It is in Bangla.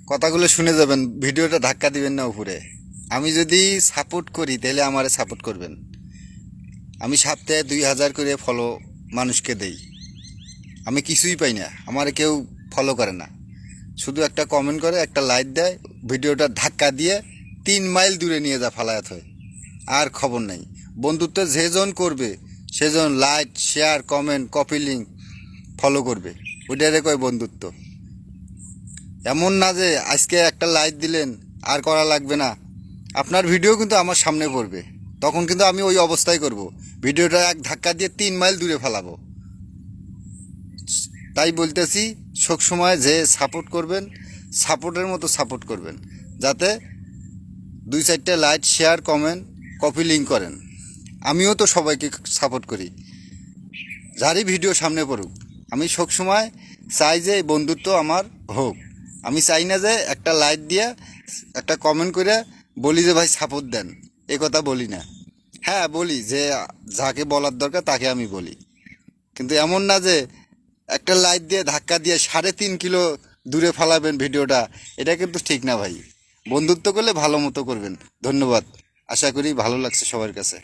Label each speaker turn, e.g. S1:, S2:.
S1: কথাগুলো শুনে যাবেন, ভিডিওটা ধাক্কা দিবেন না উপরে। আমি যদি সাপোর্ট করি তাহলে আমারে সাপোর্ট করবেন। আমি সপ্তাহে 2000 করে ফলো মানুষকে দেই, আমি কিছুই পাই না, আমারে কেউ ফলো করে না, শুধু একটা কমেন্ট করে একটা লাইক দেয়, ভিডিওটা ধাক্কা দিয়ে 3 মাইল দূরে নিয়ে যা ফালায়াত হয়, আর খবর নাই। বন্ধুত্ব যেজন করবে সেজন like share comment copy link follow করবে, ওইটারে কয় বন্ধুত্ব। এমন না যে আজকে একটা লাইক দিলেন আর করা লাগবে না, আপনার ভিডিও কিন্তু আমার সামনে পড়বে, তখন কিন্তু আমি ওই অবস্থায় করব, ভিডিওটা এক ধাক্কা দিয়ে 3 মাইল দূরে ফেলাবো। তাই বলতেছি, সব সময় যে সাপোর্ট করবেন সাপোর্টের মতো সাপোর্ট করবেন, যাতে 2-4টে like share comment copy link করেন। আমিও তো সবাইকে সাপোর্ট করি, যারই ভিডিও সামনে পড়ুক। আমি সব সময় চাই যে এই বন্ধুত্ব আমার হোক। আমি চাই না যে একটা লাইক দিয়ে একটা কমেন্ট করে বলি যে ভাই সাপোর্ট দেন, এ কথা বলি না। হ্যাঁ বলি যে যাকে বলার দরকার তাকে আমি বলি, কিন্তু এমন না যে একটা লাইক দিয়ে ধাক্কা দিয়ে 3.5 কিলো দূরে ফালাবেন ভিডিওটা, এটা কিন্তু ঠিক না ভাই। বন্ধুত্ব করলে ভালো মতো করবেন। ধন্যবাদ, আশা করি ভালো লাগছে সবার কাছে।